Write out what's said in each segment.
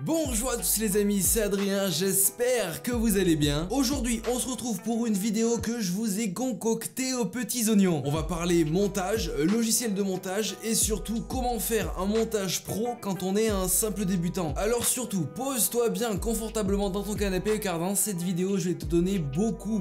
Bonjour à tous les amis, c'est Adrien, j'espère que vous allez bien. Aujourd'hui, on se retrouve pour une vidéo que je vous ai concoctée aux petits oignons. On va parler montage, logiciel de montage et surtout comment faire un montage pro quand on est un simple débutant. Alors surtout, pose-toi bien confortablement dans ton canapé car dans cette vidéo, je vais te donner beaucoup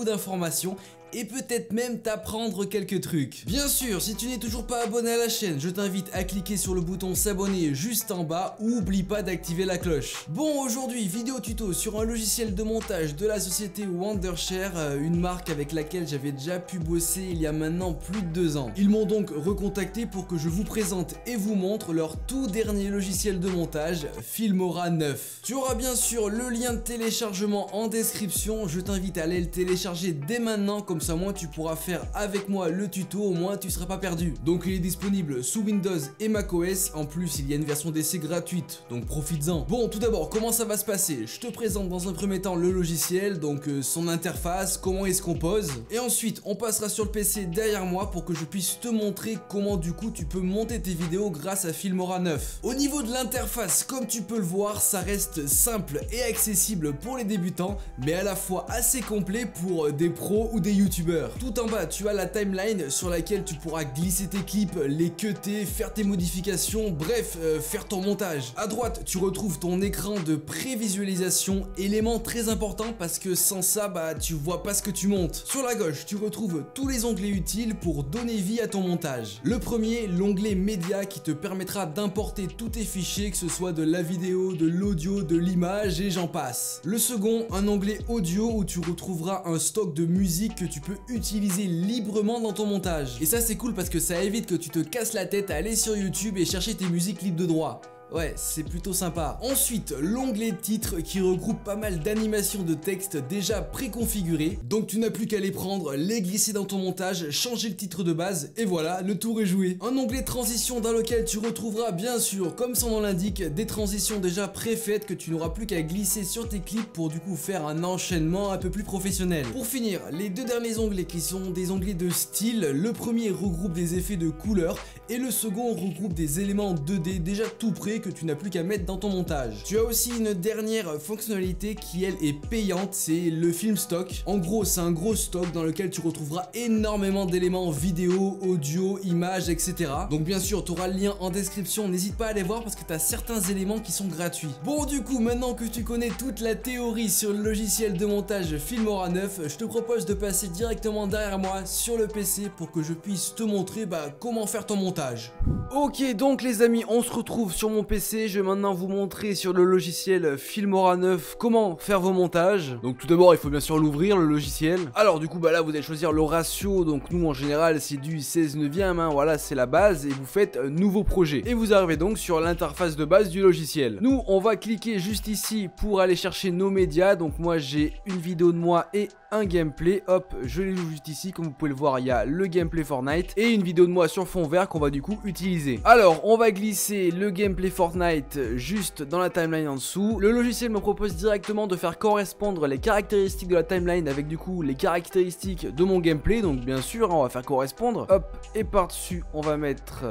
d'informations et peut-être même t'apprendre quelques trucs. Bien sûr, si tu n'es toujours pas abonné à la chaîne, je t'invite à cliquer sur le bouton s'abonner juste en bas ou oublie pas d'activer la cloche. Bon, aujourd'hui, vidéo tuto sur un logiciel de montage de la société Wondershare, une marque avec laquelle j'avais déjà pu bosser il y a maintenant plus de 2 ans. Ils m'ont donc recontacté pour que je vous présente et vous montre leur tout dernier logiciel de montage, Filmora 9. Tu auras bien sûr le lien de téléchargement en description, je t'invite à aller le télécharger dès maintenant, comme ça au moins tu pourras faire avec moi le tuto, au moins tu seras pas perdu. Donc il est disponible sous Windows et macOS, en plus il y a une version d'essai gratuite, donc profites-en. Bon, tout d'abord, comment ça va se passer? Je te présente dans un premier temps le logiciel, donc son interface, comment il se compose, et ensuite on passera sur le PC derrière moi pour que je puisse te montrer comment du coup tu peux monter tes vidéos grâce à Filmora 9. Au niveau de l'interface, comme tu peux le voir, ça reste simple et accessible pour les débutants, mais à la fois assez complet pour des pros ou des youtubeurs. Tout en bas, tu as la timeline sur laquelle tu pourras glisser tes clips, les cutter, faire tes modifications, bref, faire ton montage. À droite, tu retrouves ton écran de prévisualisation, élément très important parce que sans ça, tu vois pas ce que tu montes. Sur la gauche, tu retrouves tous les onglets utiles pour donner vie à ton montage. Le premier, l'onglet média qui te permettra d'importer tous tes fichiers, que ce soit de la vidéo, de l'audio, de l'image et j'en passe. Le second, un onglet audio où tu retrouveras un stock de musique que tu peux utiliser librement dans ton montage. Et ça c'est cool parce que ça évite que tu te casses la tête à aller sur YouTube et chercher tes musiques libres de droit. Ouais, c'est plutôt sympa. Ensuite, l'onglet titre qui regroupe pas mal d'animations de texte déjà préconfigurées. Donc tu n'as plus qu'à les prendre, les glisser dans ton montage, changer le titre de base et voilà, le tour est joué. Un onglet transition dans lequel tu retrouveras bien sûr, comme son nom l'indique, des transitions déjà préfaites que tu n'auras plus qu'à glisser sur tes clips pour du coup faire un enchaînement un peu plus professionnel. Pour finir, les deux derniers onglets qui sont des onglets de style, le premier regroupe des effets de couleur et le second regroupe des éléments 2D déjà tout prêts que tu n'as plus qu'à mettre dans ton montage. Tu as aussi une dernière fonctionnalité qui elle est payante, c'est le film stock. En gros, c'est un gros stock dans lequel tu retrouveras énormément d'éléments vidéo, audio, images, etc. Donc bien sûr, tu auras le lien en description, n'hésite pas à aller voir parce que tu as certains éléments qui sont gratuits. Bon, du coup, maintenant que tu connais toute la théorie sur le logiciel de montage Filmora 9, je te propose de passer directement derrière moi sur le PC pour que je puisse te montrer comment faire ton montage. Ok, donc les amis, on se retrouve sur mon PC, je vais maintenant vous montrer sur le logiciel Filmora 9 comment faire vos montages. Donc tout d'abord il faut bien sûr l'ouvrir le logiciel. Alors du coup là vous allez choisir le ratio, donc nous en général c'est du 16/9, hein, voilà c'est la base et vous faites nouveau projet. Et vous arrivez donc sur l'interface de base du logiciel. Nous on va cliquer juste ici pour aller chercher nos médias, donc moi j'ai une vidéo de moi et un gameplay, hop je les joue juste ici, comme vous pouvez le voir il y a le gameplay Fortnite et une vidéo de moi sur fond vert qu'on va du coup utiliser. Alors on va glisser le gameplay Fortnite juste dans la timeline en dessous. Le logiciel me propose directement de faire correspondre les caractéristiques de la timeline avec du coup les caractéristiques de mon gameplay, donc bien sûr on va faire correspondre, hop et par dessus on va mettre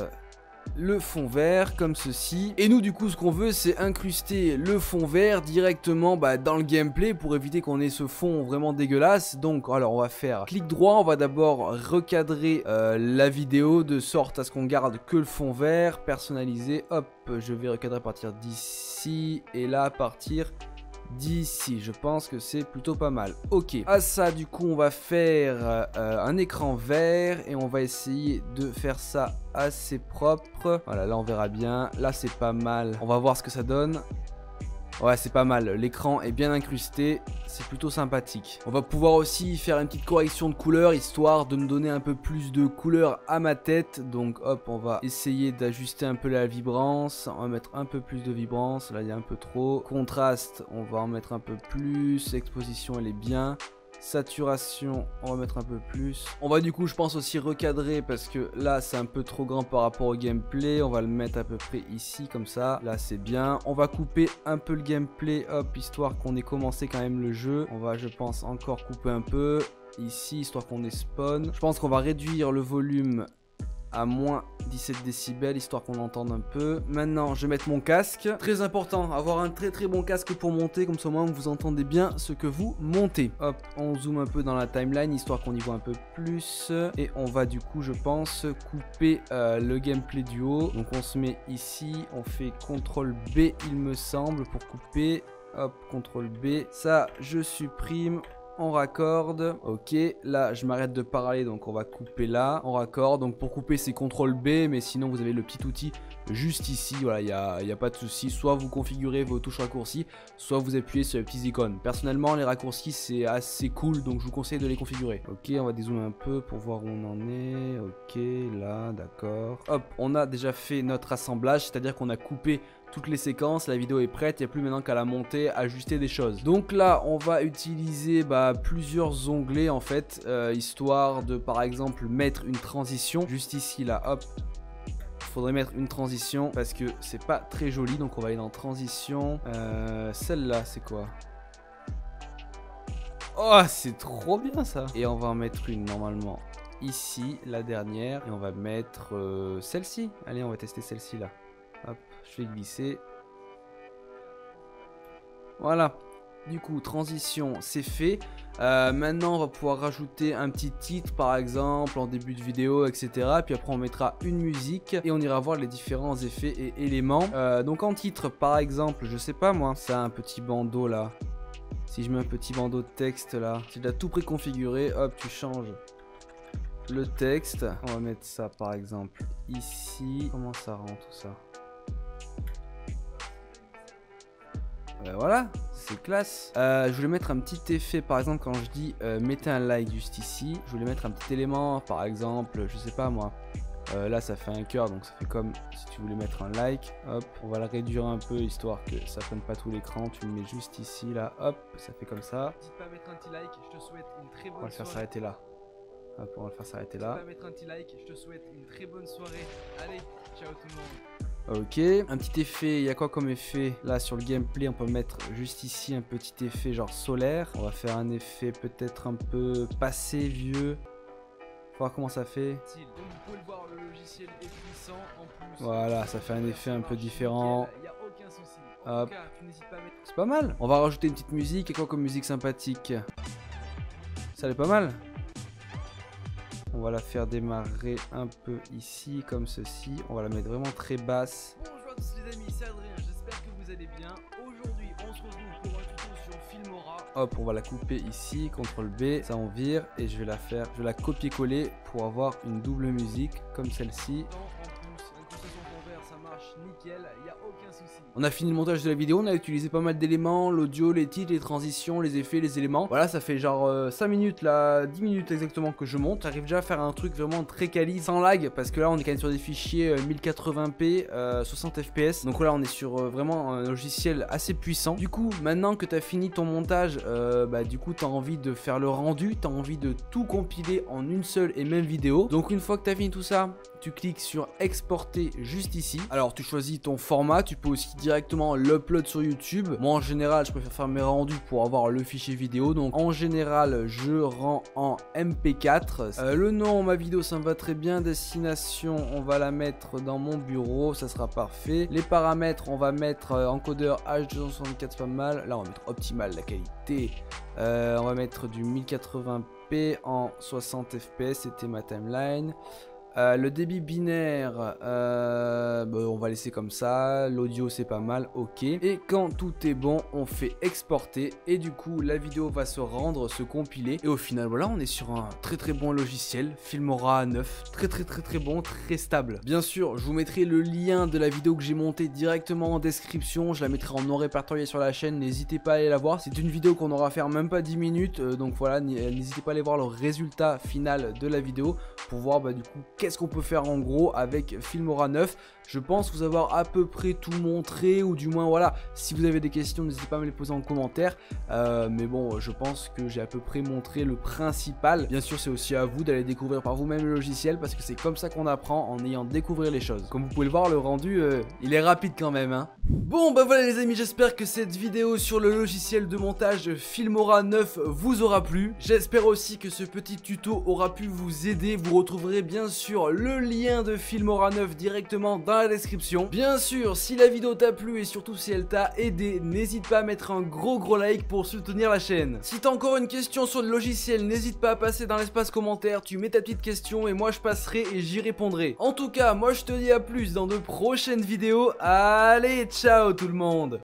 le fond vert comme ceci, et nous du coup ce qu'on veut c'est incruster le fond vert directement dans le gameplay pour éviter qu'on ait ce fond vraiment dégueulasse. Donc alors on va faire clic droit, on va d'abord recadrer la vidéo de sorte à ce qu'on garde que le fond vert, personnalisé, hop je vais recadrer à partir d'ici et là à partir d'ici, je pense que c'est plutôt pas mal. Ok, à ça du coup on va faire un écran vert et on va essayer de faire ça assez propre. Voilà, là on verra bien, là c'est pas mal, on va voir ce que ça donne. Ouais c'est pas mal, l'écran est bien incrusté, c'est plutôt sympathique. On va pouvoir aussi faire une petite correction de couleur histoire de me donner un peu plus de couleur à ma tête. Donc hop on va essayer d'ajuster un peu la vibrance, on va mettre un peu plus de vibrance, là il y a un peu trop. Contraste on va en mettre un peu plus, exposition elle est bien. Saturation, on va mettre un peu plus. On va du coup je pense aussi recadrer parce que là c'est un peu trop grand par rapport au gameplay. On va le mettre à peu près ici comme ça. Là c'est bien. On va couper un peu le gameplay, hop, histoire qu'on ait commencé quand même le jeu. On va je pense encore couper un peu ici histoire qu'on ait spawn. Je pense qu'on va réduire le volume à moins 17 décibels, histoire qu'on entende un peu. Maintenant, je vais mettre mon casque. Très important, avoir un très bon casque pour monter, comme ça au moins vous entendez bien ce que vous montez. Hop, on zoome un peu dans la timeline, histoire qu'on y voit un peu plus. Et on va du coup, je pense, couper le gameplay du haut. Donc on se met ici, on fait CTRL B, il me semble, pour couper. Hop, CTRL B. Ça, je supprime. On raccorde, ok, là je m'arrête de parler donc on va couper là, on raccorde, donc pour couper c'est CTRL B, mais sinon vous avez le petit outil juste ici, voilà, il n'y a pas de souci, soit vous configurez vos touches raccourcis, soit vous appuyez sur les petites icônes. Personnellement les raccourcis c'est assez cool, donc je vous conseille de les configurer. Ok, on va dézoomer un peu pour voir où on en est, ok, là, d'accord. Hop, on a déjà fait notre assemblage, c'est-à-dire qu'on a coupé toutes les séquences, la vidéo est prête, il n'y a plus maintenant qu'à la monter, ajuster des choses. Donc là, on va utiliser plusieurs onglets en fait, histoire de par exemple mettre une transition. Juste ici, là, hop, il faudrait mettre une transition parce que c'est pas très joli, donc on va aller dans transition. Celle-là, c'est quoi? Oh, c'est trop bien ça! Et on va en mettre une normalement ici, la dernière, et on va mettre celle-ci. Allez, on va tester celle-ci là. Hop, je fais glisser. Voilà. Du coup, transition, c'est fait. Maintenant, on va pouvoir rajouter un petit titre, par exemple, en début de vidéo, etc. Puis après, on mettra une musique et on ira voir les différents effets et éléments. Donc, en titre, par exemple, je sais pas moi, ça a un petit bandeau là. Si je mets un petit bandeau de texte là, c'est déjà tout préconfiguré. Hop, tu changes le texte. On va mettre ça, par exemple, ici. Comment ça rend tout ça? Voilà, c'est classe. Je voulais mettre un petit effet, par exemple, quand je dis mettez un like juste ici, je voulais mettre un petit élément, par exemple, je sais pas moi. Là, ça fait un cœur, donc ça fait comme si tu voulais mettre un like. Hop, on va le réduire un peu, histoire que ça prenne pas tout l'écran. Tu le mets juste ici, là, hop, ça fait comme ça. N'hésite pas à mettre un petit like, je te souhaite une très bonne soirée. On va le faire s'arrêter là. Hop, on va le faire s'arrêter là. N'hésite pas à mettre un petit like, je te souhaite une très bonne soirée. Allez, ciao tout le monde. Ok, un petit effet, il y a quoi comme effet? Là sur le gameplay on peut mettre juste ici un petit effet genre solaire. On va faire un effet peut-être un peu passé, vieux. Faut voir comment ça fait. Comme vous pouvez le voir, le logiciel est puissant en plus. Voilà, ça fait un effet un peu différent. Hop. C'est pas mal. On va rajouter une petite musique, et quoi comme musique sympathique? Ça est pas mal. On va la faire démarrer un peu ici, comme ceci. On va la mettre vraiment très basse. Bonjour à tous les amis, c'est Adrien, j'espère que vous allez bien. Aujourd'hui, on se retrouve pour un tuto sur Filmora. Hop, on va la couper ici, CTRL B, ça on vire. Et je vais la faire, je vais la copier-coller pour avoir une double musique, comme celle-ci. Nickel, y a aucun souci. On a fini le montage de la vidéo, on a utilisé pas mal d'éléments, l'audio, les titres, les transitions, les effets, les éléments. Voilà, ça fait genre 5 minutes là, 10 minutes exactement que je monte. J'arrive déjà à faire un truc vraiment très quali, sans lag, parce que là on est quand même sur des fichiers 1080p, 60 fps. Donc là on est sur vraiment un logiciel assez puissant. Du coup, maintenant que tu as fini ton montage, du coup tu as envie de faire le rendu, tu as envie de tout compiler en une seule et même vidéo. Donc une fois que tu as fini tout ça, tu cliques sur exporter juste ici. Alors tu choisis ton format, tu peux aussi directement l'upload sur YouTube. Moi en général je préfère faire mes rendus pour avoir le fichier vidéo, donc en général je rends en MP4. Le nom, ma vidéo ça me va très bien. Destination, on va la mettre dans mon bureau, ça sera parfait. Les paramètres, on va mettre encodeur H264, c'est pas mal. Là on va mettre optimal la qualité. On va mettre du 1080p en 60 fps, c'était ma timeline. Le débit binaire, on va laisser comme ça. L'audio c'est pas mal, ok. Et quand tout est bon, on fait exporter. Et du coup, la vidéo va se rendre, se compiler. Et au final, voilà, on est sur un très bon logiciel. Filmora 9, très bon, très stable. Bien sûr, je vous mettrai le lien de la vidéo que j'ai montée directement en description. Je la mettrai en non répertorié sur la chaîne. N'hésitez pas à aller la voir. C'est une vidéo qu'on aura à faire même pas 10 minutes. Donc voilà, n'hésitez pas à aller voir le résultat final de la vidéo pour voir du coup qu'est-ce qu'on peut faire en gros avec Filmora 9. Je pense vous avoir à peu près tout montré, ou du moins voilà, si vous avez des questions n'hésitez pas à me les poser en commentaire, mais bon je pense que j'ai à peu près montré le principal. Bien sûr c'est aussi à vous d'aller découvrir par vous-même le logiciel, parce que c'est comme ça qu'on apprend, en ayant découvert les choses. Comme vous pouvez le voir, le rendu il est rapide quand même hein. Bon voilà les amis, j'espère que cette vidéo sur le logiciel de montage Filmora 9 vous aura plu. J'espère aussi que ce petit tuto aura pu vous aider. Vous retrouverez bien sûr sûr le lien de Filmora 9 directement dans la description. Bien sûr, si la vidéo t'a plu et surtout si elle t'a aidé, n'hésite pas à mettre un gros like pour soutenir la chaîne. Si t'as encore une question sur le logiciel, n'hésite pas à passer dans l'espace commentaire, tu mets ta petite question et moi je passerai et j'y répondrai. En tout cas, moi je te dis à plus dans de prochaines vidéos. Allez, ciao tout le monde!